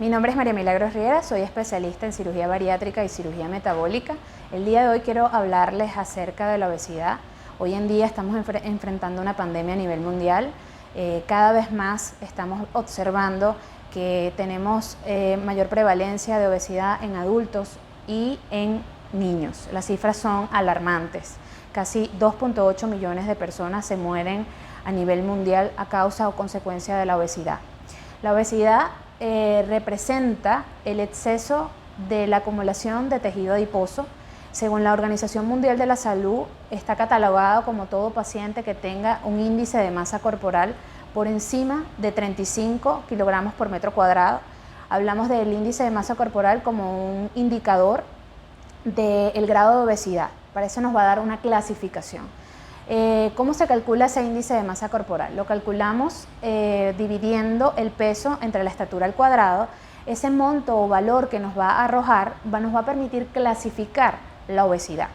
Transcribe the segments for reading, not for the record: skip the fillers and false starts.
Mi nombre es María Milagros Riera, soy especialista en cirugía bariátrica y cirugía metabólica. El día de hoy quiero hablarles acerca de la obesidad. Hoy en día estamos enfrentando una pandemia a nivel mundial. Cada vez más estamos observando que tenemos mayor prevalencia de obesidad en adultos y en niños. Las cifras son alarmantes. Casi 2.8 millones de personas se mueren a nivel mundial a causa o consecuencia de la obesidad. La obesidad representa el exceso de la acumulación de tejido adiposo. Según la Organización Mundial de la Salud, está catalogado como todo paciente que tenga un índice de masa corporal por encima de 35 kilogramos por metro cuadrado. Hablamos del índice de masa corporal como un indicador del grado de obesidad. Para eso nos va a dar una clasificación. ¿Cómo se calcula ese índice de masa corporal? Lo calculamos dividiendo el peso entre la estatura al cuadrado. Ese monto o valor que nos va a arrojar nos va a permitir clasificar la obesidad.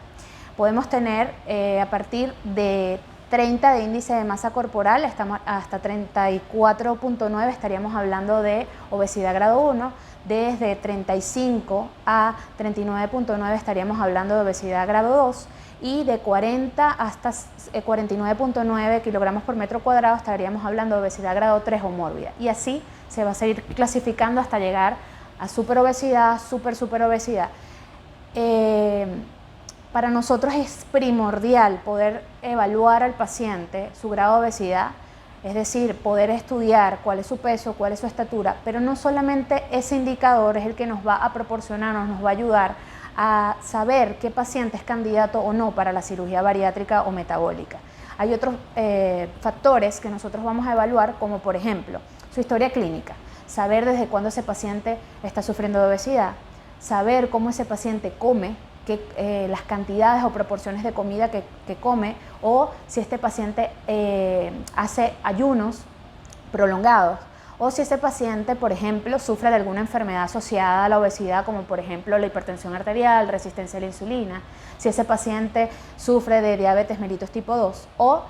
Podemos tener a partir de 30 de índice de masa corporal hasta 34.9 estaríamos hablando de obesidad grado 1. Desde 35 a 39.9 estaríamos hablando de obesidad grado 2. Y de 40 hasta 49.9 kilogramos por metro cuadrado estaríamos hablando de obesidad grado 3 o mórbida. Y así se va a seguir clasificando hasta llegar a superobesidad, superobesidad. Para nosotros es primordial poder evaluar al paciente su grado de obesidad, es decir, poder estudiar cuál es su peso, cuál es su estatura, pero no solamente ese indicador es el que nos va a proporcionar, nos va a ayudar a saber qué paciente es candidato o no para la cirugía bariátrica o metabólica. Hay otros factores que nosotros vamos a evaluar, como por ejemplo, su historia clínica, saber desde cuándo ese paciente está sufriendo de obesidad, saber cómo ese paciente come, las cantidades o proporciones de comida que come, o si este paciente hace ayunos prolongados, o si ese paciente, por ejemplo, sufre de alguna enfermedad asociada a la obesidad, como por ejemplo la hipertensión arterial, resistencia a la insulina, si ese paciente sufre de diabetes mellitus tipo 2, o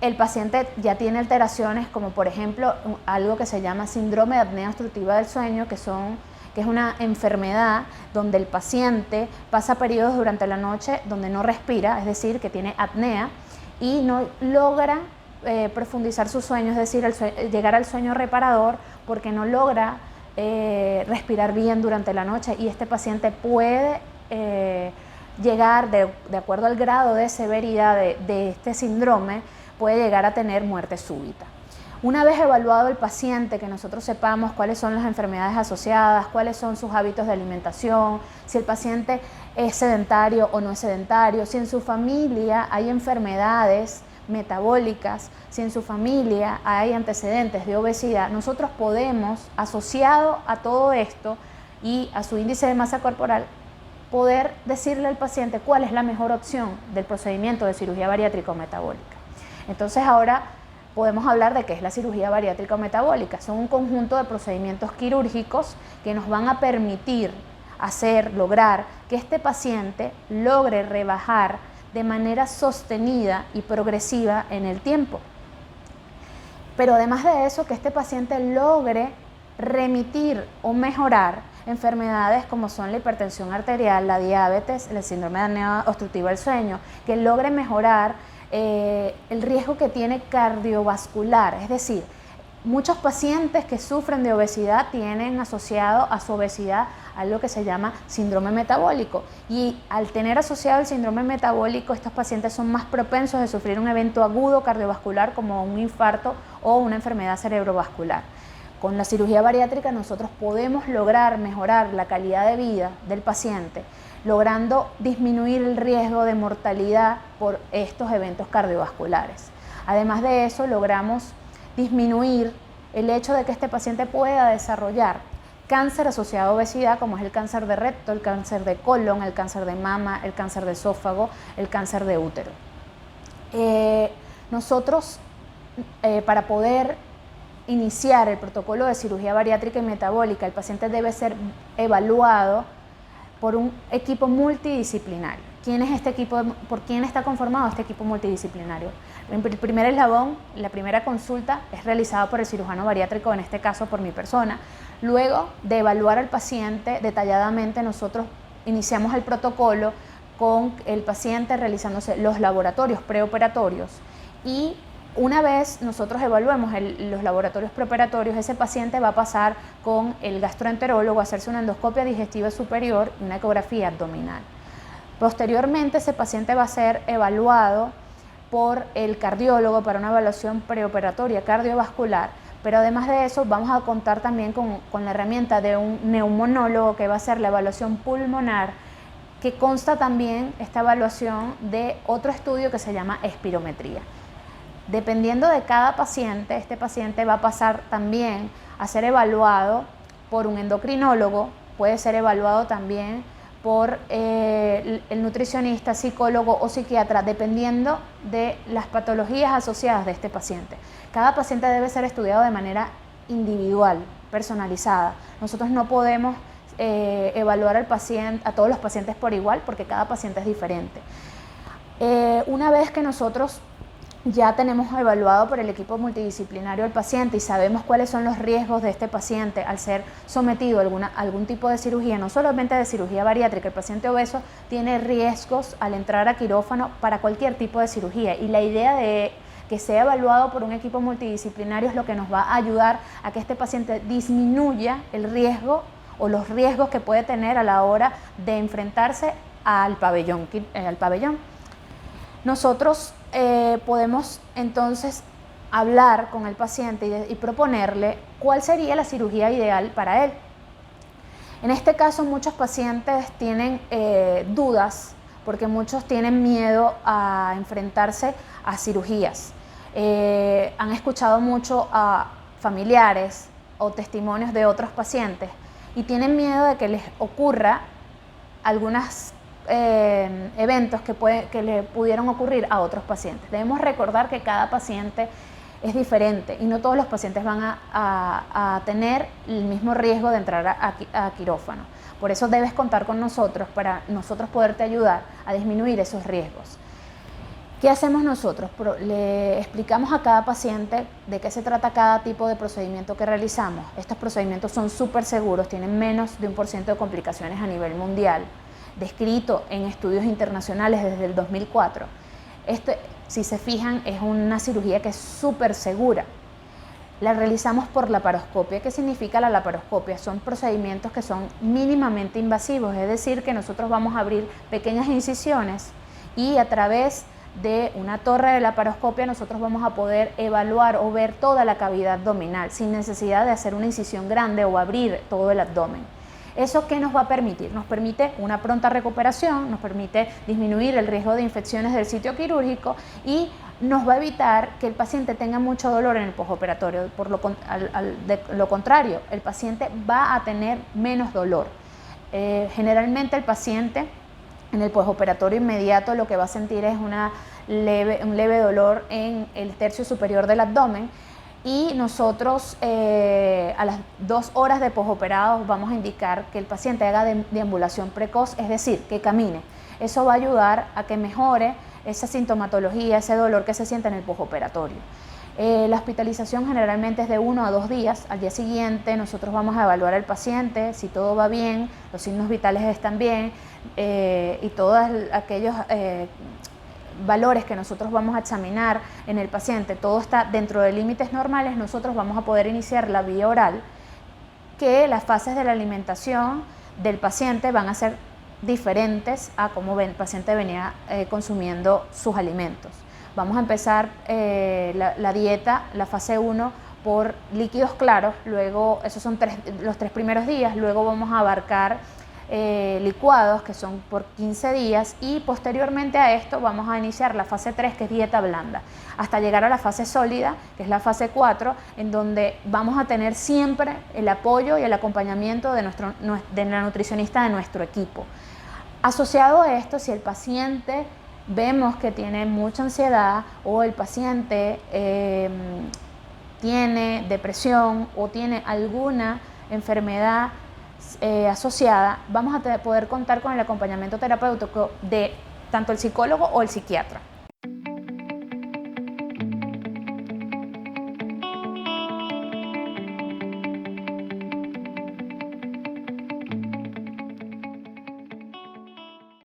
el paciente ya tiene alteraciones como por ejemplo algo que se llama síndrome de apnea obstructiva del sueño, que es una enfermedad donde el paciente pasa periodos durante la noche donde no respira, es decir, que tiene apnea y no logra profundizar su sueño, es decir, llegar al sueño reparador porque no logra respirar bien durante la noche, y este paciente puede llegar, de acuerdo al grado de severidad de este síndrome, puede llegar a tener muerte súbita. Una vez evaluado el paciente, que nosotros sepamos cuáles son las enfermedades asociadas, cuáles son sus hábitos de alimentación, si el paciente es sedentario o no es sedentario, si en su familia hay enfermedades metabólicas, si en su familia hay antecedentes de obesidad, nosotros podemos, asociado a todo esto y a su índice de masa corporal, poder decirle al paciente cuál es la mejor opción del procedimiento de cirugía bariátrica o metabólica. Entonces ahora podemos hablar de qué es la cirugía bariátrica o metabólica. Son un conjunto de procedimientos quirúrgicos que nos van a permitir lograr que este paciente logre rebajar de manera sostenida y progresiva en el tiempo. Pero además de eso, que este paciente logre remitir o mejorar enfermedades como son la hipertensión arterial, la diabetes, el síndrome de apnea obstructiva del sueño, que logre mejorar el riesgo que tiene cardiovascular, es decir, muchos pacientes que sufren de obesidad tienen asociado a su obesidad algo que se llama síndrome metabólico, y al tener asociado el síndrome metabólico, estos pacientes son más propensos a sufrir un evento agudo cardiovascular como un infarto o una enfermedad cerebrovascular. Con la cirugía bariátrica nosotros podemos lograr mejorar la calidad de vida del paciente, logrando disminuir el riesgo de mortalidad por estos eventos cardiovasculares. Además de eso, logramos disminuir el hecho de que este paciente pueda desarrollar cáncer asociado a obesidad, como es el cáncer de recto, el cáncer de colon, el cáncer de mama, el cáncer de esófago, el cáncer de útero. Nosotros, para poder iniciar el protocolo de cirugía bariátrica y metabólica, el paciente debe ser evaluado por un equipo multidisciplinario. ¿quién es este equipo, por quién está conformado este equipo multidisciplinario? El primer eslabón, la primera consulta es realizada por el cirujano bariátrico, en este caso por mi persona. Luego de evaluar al paciente detalladamente, nosotros iniciamos el protocolo con el paciente realizándose los laboratorios preoperatorios, y una vez nosotros evaluemos los laboratorios preoperatorios, ese paciente va a pasar con el gastroenterólogo a hacerse una endoscopia digestiva superior y una ecografía abdominal. Posteriormente, ese paciente va a ser evaluado por el cardiólogo para una evaluación preoperatoria cardiovascular, pero además de eso vamos a contar también con la herramienta de un neumonólogo que va a hacer la evaluación pulmonar, que consta también esta evaluación de otro estudio que se llama espirometría. Dependiendo de cada paciente, este paciente va a pasar también a ser evaluado por un endocrinólogo, puede ser evaluado también por el nutricionista, psicólogo o psiquiatra, dependiendo de las patologías asociadas de este paciente. Cada paciente debe ser estudiado de manera individual, personalizada. Nosotros no podemos evaluar a todos los pacientes por igual, porque cada paciente es diferente. Una vez que nosotros ya tenemos evaluado por el equipo multidisciplinario al paciente y sabemos cuáles son los riesgos de este paciente al ser sometido a algún tipo de cirugía, no solamente de cirugía bariátrica, el paciente obeso tiene riesgos al entrar a quirófano para cualquier tipo de cirugía, y la idea de que sea evaluado por un equipo multidisciplinario es lo que nos va a ayudar a que este paciente disminuya el riesgo o los riesgos que puede tener a la hora de enfrentarse al pabellón. Nosotros podemos entonces hablar con el paciente y proponerle cuál sería la cirugía ideal para él. En este caso, muchos pacientes tienen dudas porque muchos tienen miedo a enfrentarse a cirugías. Han escuchado mucho a familiares o testimonios de otros pacientes y tienen miedo de que les ocurra algunas eventos que le pudieron ocurrir a otros pacientes. Debemos recordar que cada paciente es diferente y no todos los pacientes van a tener el mismo riesgo de entrar a quirófano. Por eso debes contar con nosotros para nosotros poderte ayudar a disminuir esos riesgos. ¿Qué hacemos nosotros? Le explicamos a cada paciente de qué se trata cada tipo de procedimiento que realizamos. Estos procedimientos son súper seguros, tienen menos de 1% de complicaciones a nivel mundial, descrito en estudios internacionales desde el 2004. Si se fijan, es una cirugía que es súper segura. La realizamos por laparoscopia. ¿Qué significa la laparoscopia? Son procedimientos que son mínimamente invasivos, es decir, que nosotros vamos a abrir pequeñas incisiones y a través de una torre de laparoscopia nosotros vamos a poder evaluar o ver toda la cavidad abdominal sin necesidad de hacer una incisión grande o abrir todo el abdomen. ¿Eso qué nos va a permitir? Nos permite una pronta recuperación, nos permite disminuir el riesgo de infecciones del sitio quirúrgico y nos va a evitar que el paciente tenga mucho dolor en el postoperatorio. De lo contrario, el paciente va a tener menos dolor. Generalmente el paciente en el postoperatorio inmediato lo que va a sentir es un leve dolor en el tercio superior del abdomen, y nosotros a las 2 horas de postoperado vamos a indicar que el paciente haga deambulación precoz, es decir, que camine. Eso va a ayudar a que mejore esa sintomatología, ese dolor que se siente en el postoperatorio. La hospitalización generalmente es de 1 a 2 días. Al día siguiente nosotros vamos a evaluar al paciente, si todo va bien, los signos vitales están bien y todos aquellos valores que nosotros vamos a examinar en el paciente, todo está dentro de límites normales. Nosotros vamos a poder iniciar la vía oral, que las fases de la alimentación del paciente van a ser diferentes a cómo el paciente venía consumiendo sus alimentos. Vamos a empezar la dieta, la fase 1, por líquidos claros, luego esos son los 3 primeros días, luego vamos a abarcar licuados, que son por 15 días, y posteriormente a esto vamos a iniciar la fase 3, que es dieta blanda, hasta llegar a la fase sólida, que es la fase 4, en donde vamos a tener siempre el apoyo y el acompañamiento de la nutricionista de nuestro equipo. Asociado a esto, si el paciente vemos que tiene mucha ansiedad o el paciente tiene depresión o tiene alguna enfermedad asociada, vamos a poder contar con el acompañamiento terapéutico de tanto el psicólogo o el psiquiatra.